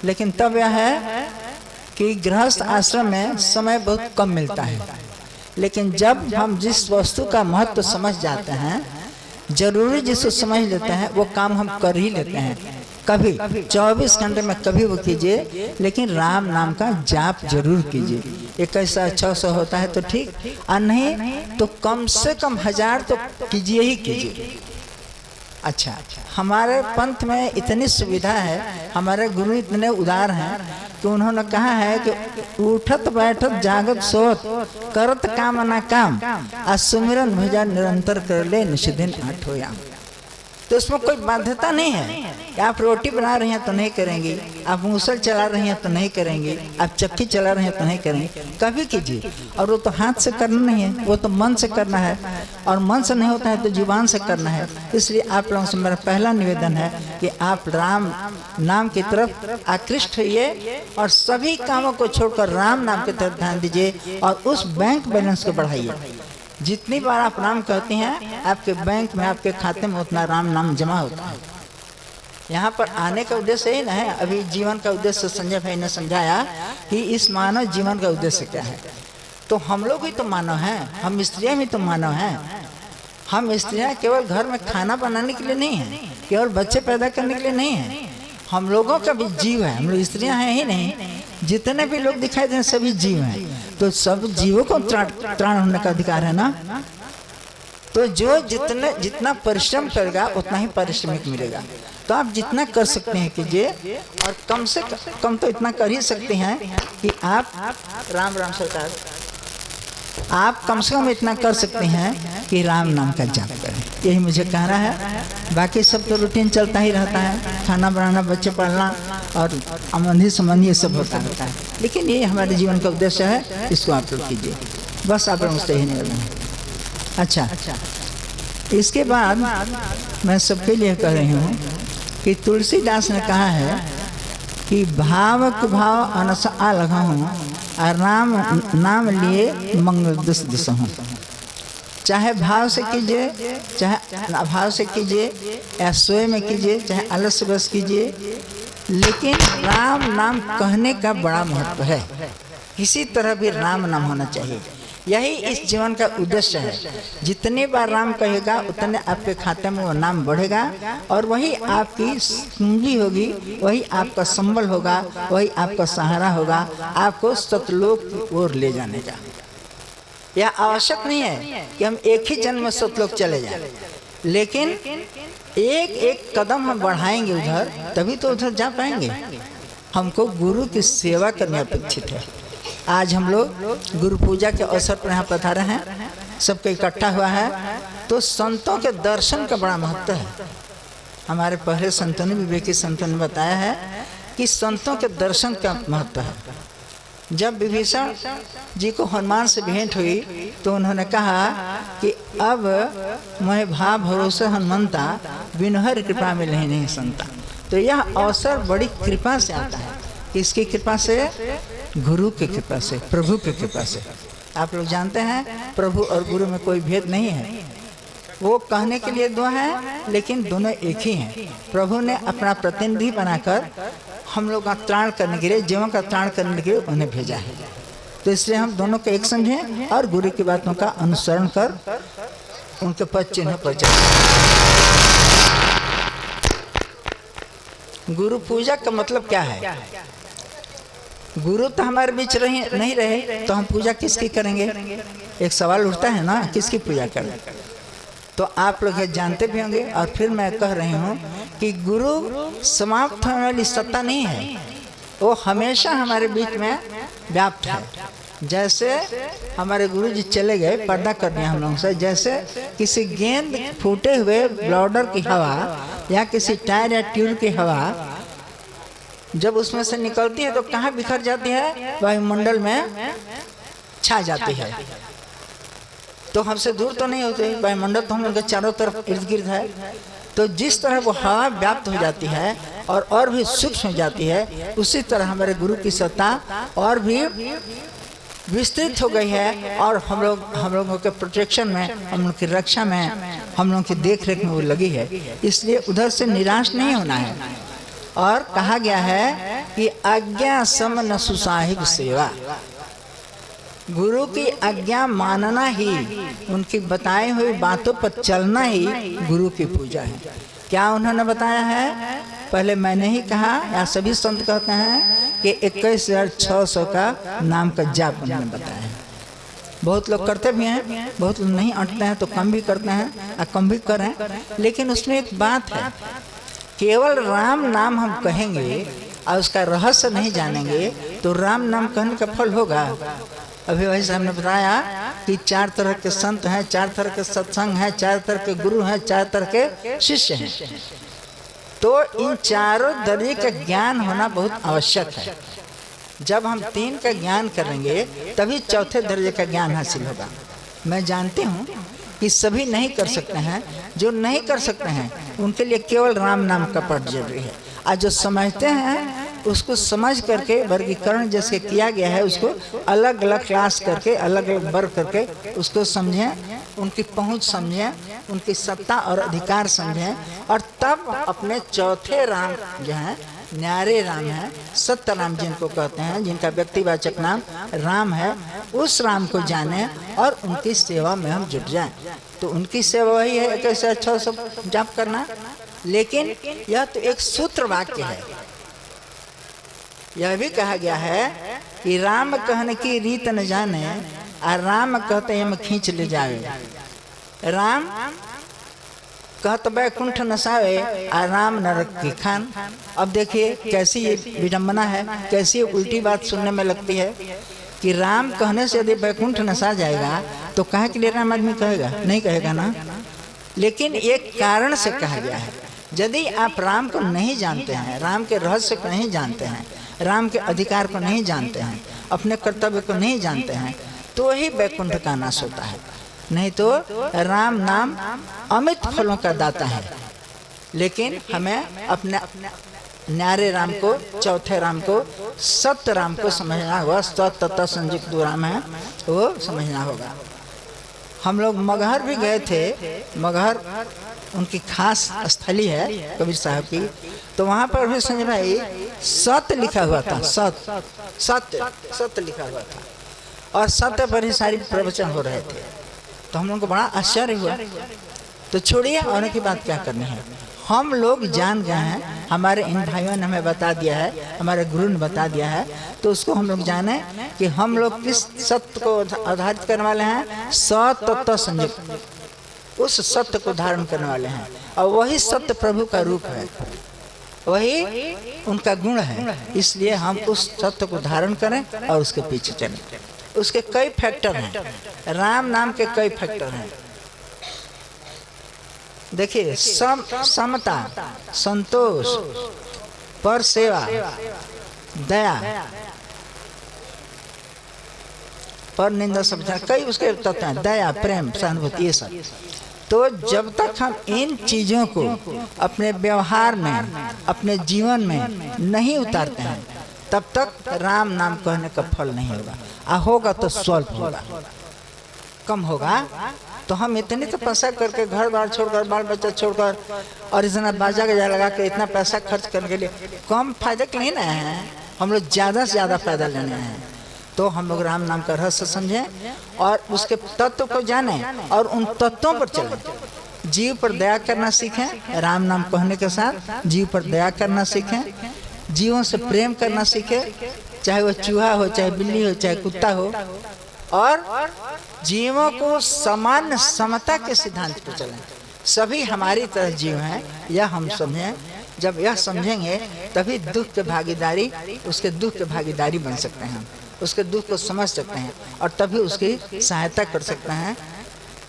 लेकिन तब यह है कि गृहस्थ आश्रम में समय बहुत कम मिलता है। लेकिन जब हम जिस वस्तु का महत्व समझ जाते हैं, जरूरी जिसको समझ लेते हैं, वो काम हम कर ही लेते हैं। कभी 24 घंटे में कभी वो कीजिए, लेकिन राम नाम का जाप जरूर कीजिए। 2100-600 होता है तो ठीक, और नहीं तो कम से कम 1000 तो कीजिए ही कीजिए। अच्छा, हमारे पंथ में इतनी सुविधा है, हमारे गुरु इतने उदार हैं कि उन्होंने कहा है कि उठत बैठत जागत सोत करत काम ना काम, आ सुमिरन भुजा निरंतर कर ले निषिदिन आठोयाम। तो उसमें कोई बाध्यता नहीं है कि आप रोटी बना रही हैं तो नहीं करेंगी, आप मूसल चला रही हैं तो नहीं करेंगी, आप चक्की चला रही हैं तो नहीं करेंगी, कभी कीजिए। और वो तो हाथ से करना नहीं है, वो तो मन से करना है, और मन से नहीं होता है तो जुबान से करना है। इसलिए आप लोगों से मेरा पहला निवेदन है कि आप राम नाम की तरफ आकृष्ट होइए और सभी कामों को छोड़कर राम नाम की तरफ ध्यान दीजिए और उस बैंक बैलेंस को बढ़ाइए। जितनी बार आप राम कहते हैं, आपके बैंक में, आपके खाते में उतना राम नाम जमा होता है। यहाँ पर आने का उद्देश्य ही ना है, अभी जीवन का उद्देश्य संजय भाई ने समझाया कि इस मानव जीवन का उद्देश्य क्या है। तो हम लोग ही तो मानव हैं, हम स्त्रियाँ भी तो मानव हैं। हम स्त्रियाँ केवल घर में खाना बनाने के लिए नहीं है, केवल बच्चे पैदा करने के लिए नहीं है, हम लोगों का भी जीव है। हम लोग स्त्रियाँ हैं ही नहीं, जितने भी लोग दिखाई दे सभी जीव हैं। तो सब जीवों को त्राण होने का अधिकार है ना। तो जो जितना परिश्रम करेगा उतना ही पारिश्रमिक मिलेगा। तो आप जितना कर सकते हैं कीजिए, और कम से कम तो इतना कर ही सकते हैं कि आप राम राम सरकार, आप कम से कम इतना कर सकते हैं कि राम नाम का जाप करें। यही मुझे कहना है। बाकी सब तो रूटीन चलता ही रहता है, खाना बनाना, बच्चे पढ़ना और संबंधी संबंधी ये सब होता है। लेकिन ये हमारे जीवन का उद्देश्य है, इसको आप लोग कीजिए। बस आप लोग ही नहीं करना। अच्छा, इसके बाद मैं सबके लिए कह रही हूँ कि तुलसीदास ने कहा है कि भावक भाव अनस आ लगा हूँ और राम नाम लिए मंगल दुस दुस हूँ। चाहे भाव से कीजिए, चाहे अभाव से कीजिए, या सोए में कीजिए, चाहे आलस्य बस कीजिए, लेकिन राम नाम कहने का बड़ा महत्व है। किसी तरह भी राम नाम होना चाहिए। यही इस जीवन का उद्देश्य है। जितनी बार राम कहेगा उतने आपके खाते में वो नाम बढ़ेगा, और वही आपकी पूंजी होगी, वही आपका संबल होगा, वही आपका सहारा होगा, आपको सतलोक की ओर ले जाने का। यह आवश्यक नहीं है कि हम एक ही जन्म में सतलोक चले जाएं, लेकिन एक एक कदम हम बढ़ाएंगे उधर, तभी तो उधर जा पाएंगे। हमको गुरु की सेवा करनी अपेक्षित है। आज हम लोग गुरु पूजा के अवसर पर यहाँ पधारे हैं, सबको इकट्ठा हुआ है, तो संतों के दर्शन का बड़ा महत्व है। हमारे पहले संतों ने, विवेकी संतों ने बताया है कि संतों के दर्शन का महत्व है। जब विभीषण जी को हनुमान से भेंट हुई तो उन्होंने कहा कि अब मैं भाव भरोसे हनुमंता, बिनु हरि कृपा में नहीं संता। तो यह अवसर बड़ी कृपा से आता है। किसकी कृपा से? गुरु की कृपा से, प्रभु की कृपा से। आप लोग जानते हैं प्रभु और गुरु में कोई भेद नहीं है। वो कहने के लिए दो हैं, लेकिन दोनों एक ही हैं। प्रभु ने अपना प्रतिनिधि बनाकर हम लोग का त्राण करने के लिए, जीवन का त्राण करने के लिए उन्हें भेजा है। तो इसलिए हम दोनों को एक समझें और गुरु की बातों का अनुसरण कर उनके पद चिन्ह पर चलें। गुरु पूजा का मतलब क्या है? गुरु तो हमारे बीच नहीं रहे तो हम पूजा किसकी करेंगे? एक सवाल उठता है ना, किसकी पूजा करें? तो आप लोग ये जानते भी होंगे, और फिर मैं कह रही हूँ कि गुरु समाप्त होने वाली सत्ता नहीं है, वो हमेशा हमारे बीच में व्याप्त है। जैसे हमारे गुरु जी चले गए, पर्दा कर दिया हम लोगों से, जैसे किसी गेंद फूटे हुए ब्लाउडर की हवा या किसी टायर या ट्यूब की हवा जब उसमें से निकलती है तो कहाँ बिखर जाती है? वायुमंडल में छा जाती है। तो हमसे दूर तो नहीं होते, वायुमंडल तो हम लोग के चारों तरफ इर्द गिर्द है। तो जिस तरह वो हवा व्याप्त हो जाती है और भी सूक्ष्म हो जाती है, उसी तरह हमारे गुरु की सत्ता और भी विस्तृत हो गई है, और हम लोगों के प्रोटेक्शन में, हम लोग की रक्षा में, हम लोगों की देख रेख में वो लगी है। इसलिए उधर से निराश नहीं होना है। और कहा गया है कि आज्ञा सम न सुसाहिब सेवा, गुरु की आज्ञा मानना ही, उनकी बताई हुई बातों पर चलना ही गुरु की पूजा है। क्या उन्होंने बताया है? पहले मैंने ही कहा, या सभी संत कहते हैं कि 21,600 का नाम का जाप उन्होंने बताया है। बहुत लोग करते भी हैं, बहुत लोग नहीं अटते हैं तो कम भी करते हैं और कम भी करें, लेकिन उसमें एक बात है, केवल राम नाम हम कहेंगे और उसका रहस्य नहीं जानेंगे तो राम नाम कहने का फल होगा? अभी वैसे हमने बताया कि 4 तरह के संत हैं, 4 तरह के सत्संग हैं, 4 तरह के गुरु हैं, 4 तरह के शिष्य हैं। तो इन चारों दर्जे का ज्ञान होना बहुत आवश्यक है। जब हम 3 का ज्ञान करेंगे तभी चौथे दर्जे का ज्ञान हासिल होगा। मैं जानती हूँ कि सभी नहीं कर सकते हैं, जो नहीं कर सकते हैं उनके लिए केवल राम नाम का पाठ जरूरी है। और जो समझते हैं उसको समझ करके वर्गीकरण जैसे किया गया है, उसको अलग अलग क्लास करके, अलग अलग वर्ग करके उसको समझें, उनकी पहुंच समझें, उनकी सत्ता और अधिकार समझें, और तब अपने चौथे राम जो हैं, न्यारे राम हैं, सत्य राम जिनको कहते हैं, जिनका व्यक्तिवाचक नाम राम है, उस राम को जाने और उनकी सेवा में हम जुट जाएं। तो उनकी सेवा वही है 21,600 जाप करना। लेकिन यह तो एक सूत्र वाक्य है। यह भी कहा गया है कि राम कहने की रीत न जाने और राम कहते हम खींच ले जावे। राम कहत बैकुंठ नसावे और राम नरक की खान। अब देखिए कैसी ये विडम्बना है, कैसी उल्टी बात सुनने में लगती है कि राम कहने से यदि बैकुंठ नसा जाएगा तो कहे के लिए राम आदमी कहेगा? नहीं कहेगा ना। लेकिन एक कारण से कहा गया है, यदि आप राम को नहीं जानते हैं, राम के रहस्य को नहीं जानते हैं, राम के अधिकार को नहीं जानते हैं, अपने कर्तव्य को नहीं जानते हैं, तो ही बैकुंठ का नाश होता है। नहीं तो राम नाम अमित फलों का दाता है। लेकिन हमें अपने न्यारे राम को, चौथे राम को, सत्य राम को समझना होगा। सत्य तथा संयुक्त दो राम है, वो समझना होगा। हम लोग मगहर भी गए थे। मगहर उनकी खास स्थली है कबीर साहब की। तो वहाँ पर भी संजय भाई सत्य लिखा हुआ था, सत्य सत्य सत्य लिखा हुआ था, और सत्य पर ही सारी प्रवचन हो रहे थे। तो हम लोग को बड़ा आश्चर्य हुआ। तो छोड़िए और की बात क्या करनी है, हम लोग जान गए हैं, हमारे इन भाइयों ने हमें बता दिया है, हमारे गुरु ने बता दिया है, तो उसको हम लोग जाने कि हम लोग किस सत्य को आधारित करने वाले हैं। सत्य तत्व संयुक्त, उस सत्य को धारण करने वाले हैं, और वही सत्य प्रभु का रूप है, वही उनका गुण है। इसलिए हम उस सत्य को धारण करें और उसके पीछे चलें। उसके कई फैक्टर हैं, राम नाम के कई फैक्टर हैं। देखिए, समता, संतोष, पर सेवा, दया, पर निंदा समझना, कई उसके तत्व हैं। दया, प्रेम, सहानुभूति, ये सब। तो जब तक हम इन चीजों को अपने व्यवहार में, अपने जीवन में नहीं उतारते हैं, तब तक राम नाम कहने का फल नहीं होगा। होगा तो स्वल्प होगा, कम होगा। तो हम इतनी तो पैसा करके घर बार छोड़कर, बाल बच्चा छोड़कर, और इतना बाजा गजा लगा के इतना पैसा खर्च करने के लिए कम फायदे के लिए ना है, हम लोग ज़्यादा से ज़्यादा फायदा लेने हैं। तो हम लोग राम नाम का रहस्य समझें और उसके तत्व को जानें और उन तत्वों पर चलें। जीव पर दया करना सीखें, राम नाम कहने के साथ जीव पर दया करना सीखें, जीवों से प्रेम करना सीखें, चाहे वो चूहा हो, चाहे बिल्ली हो, चाहे कुत्ता हो, और जीवों को समान समता के सिद्धांत पर चलें। सभी हमारी तरह जीव हैं, यह हम समझें। जब यह समझेंगे तभी दुख के भागीदारी, उसके दुख के भागीदारी बन सकते हैं, उसके दुख को समझ सकते हैं, और तभी उसकी सहायता कर सकते हैं,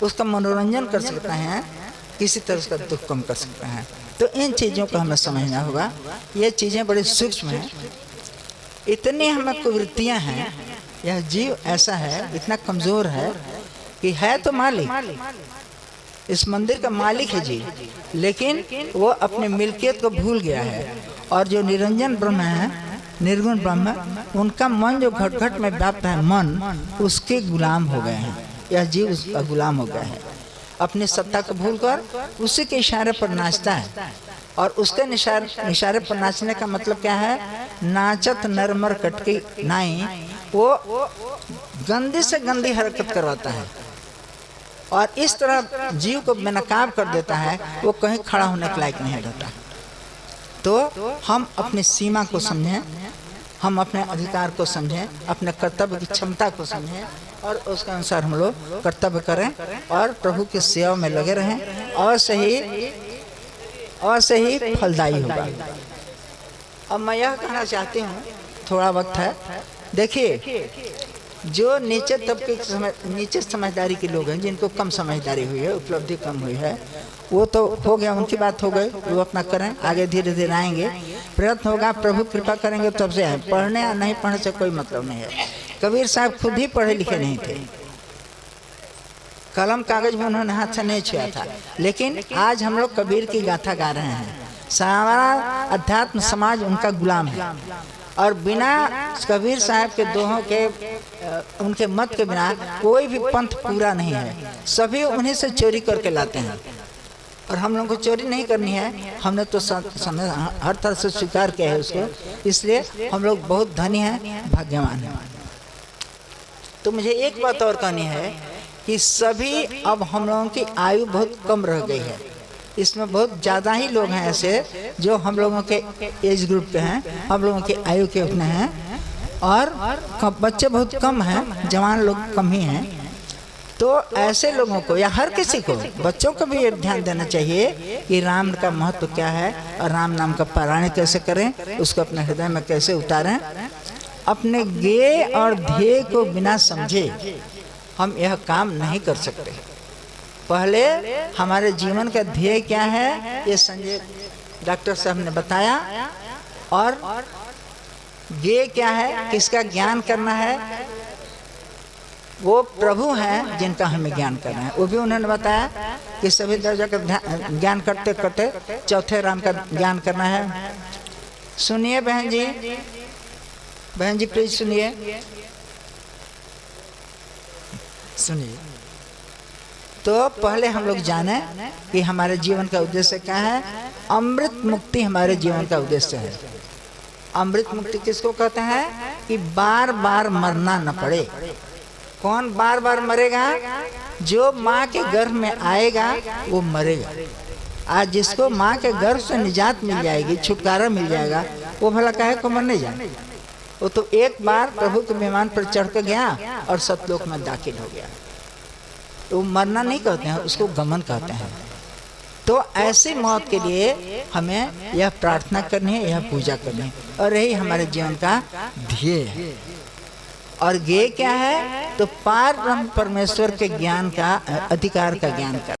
उसका मनोरंजन कर सकते हैं, किसी तरह उसका दुख कम कर सकते हैं। तो इन चीज़ों को हमें समझना होगा। ये चीज़ें बड़ी सूक्ष्म हैं, इतनी हमें कुवृत्तियाँ हैं। यह जीव ऐसा है, इतना कमज़ोर है कि है तो मालिक, इस मंदिर का मालिक है जी, लेकिन वो अपने मिल्कियत को भूल गया है। और जो निरंजन ब्रह्म है, निर्गुण ब्रह्म, उनका मन जो घट घट में व्याप्त है, मन उसके गुलाम हो गए हैं। यह जीव उसका गुलाम हो गया है, अपनी सत्ता को भूलकर उसी के इशारे पर नाचता है। और उसके इशारे पर नाचने का मतलब क्या है? नाचत नरमर कटकी नाई, वो गंदी से गंदी हरकत करवाता है और इस तरह जीव को बेनकाब कर देता है, वो कहीं खड़ा होने के लायक नहीं रहता। तो हम अपनी सीमा को समझें, हम अपने अधिकार को समझें, अपने कर्तव्य की क्षमता को समझें और उसके अनुसार हम लोग कर्तव्य करें और प्रभु की सेवा में लगे रहें और सही फलदायी होगा। अब मैं यह कहना चाहती हूँ, थोड़ा वक्त है, देखिए जो नीचे तबके नीचे समझदारी के लोग हैं, जिनको कम समझदारी हुई है, उपलब्धि कम हुई है, वो तो हो गया, उनकी बात हो गई, वो अपना करें, आगे धीरे धीरे आएंगे, प्रयत्न होगा, प्रभु कृपा करेंगे तब से है। पढ़ने या नहीं पढ़ने से कोई मतलब नहीं है। कबीर साहब खुद ही पढ़े लिखे नहीं थे, कलम कागज में उन्होंने हाथ से नहीं छुआ था, लेकिन आज हम लोग कबीर की गाथा गा रहे हैं। सारा अध्यात्म समाज उनका गुलाम है और बिना कबीर साहब के दोहों के उनके मत के बिना कोई भी पंथ पूरा नहीं है। सभी उन्हीं से चोरी करके लाते हैं और हम लोगों को चोरी नहीं करनी है, हमने तो हर तरह से स्वीकार किया है उसको, इसलिए हम लोग बहुत धनी हैं, भाग्यवान हैं। तो मुझे एक बात और कहनी है कि सभी अब हम लोगों की आयु बहुत कम रह गई है। इसमें बहुत ज़्यादा ही लोग हैं ऐसे जो हम लोगों के एज ग्रुप के हैं, हम लोगों की आयु के उतने हैं और बच्चे बहुत कम हैं, जवान लोग कम ही हैं। तो ऐसे लोगों को या हर किसी को, बच्चों को भी ध्यान देना चाहिए कि राम का महत्व क्या है और राम नाम का पारायण कैसे करें, उसको अपने हृदय में कैसे उतारें। अपने ज्ञेय और ध्येय को बिना समझे हम यह काम नहीं कर सकते। पहले हमारे जीवन का ध्येय क्या है, ये संजय डॉक्टर साहब ने बताया, और ज्ञेय क्या है, किसका ज्ञान करना है, वो प्रभु हैं जिनका हमें ज्ञान करना है, वो भी उन्होंने बताया कि सभी दर्जा का ज्ञान करते करते चौथे राम का ज्ञान करना है। सुनिए बहन जी प्लीज सुनिए। तो पहले हम लोग जाने कि हमारे जीवन का उद्देश्य क्या है। अमृत मुक्ति हमारे जीवन का उद्देश्य है। अमृत मुक्ति किसको कहते हैं कि बार बार मरना न पड़े। कौन बार बार मरेगा? जो माँ के गर्भ में आएगा वो मरेगा। आज जिसको माँ के गर्भ से निजात मिल जाएगी, छुटकारा मिल जाएगा, वो भला काहे को मरने जाए। वो तो एक बार प्रभु के विमान पर चढ़ कर गया और सतलोक में दाखिल हो गया। तो मरना नहीं कहते हैं, उसको गमन कहते हैं। तो ऐसी मौत के लिए हमें यह प्रार्थना करनी है, यह पूजा करनी है, और यही हमारे जीवन का ध्येय है। और ये क्या है? तो पार ब्रह्म परमेश्वर के ज्ञान का, अधिकार का ज्ञान का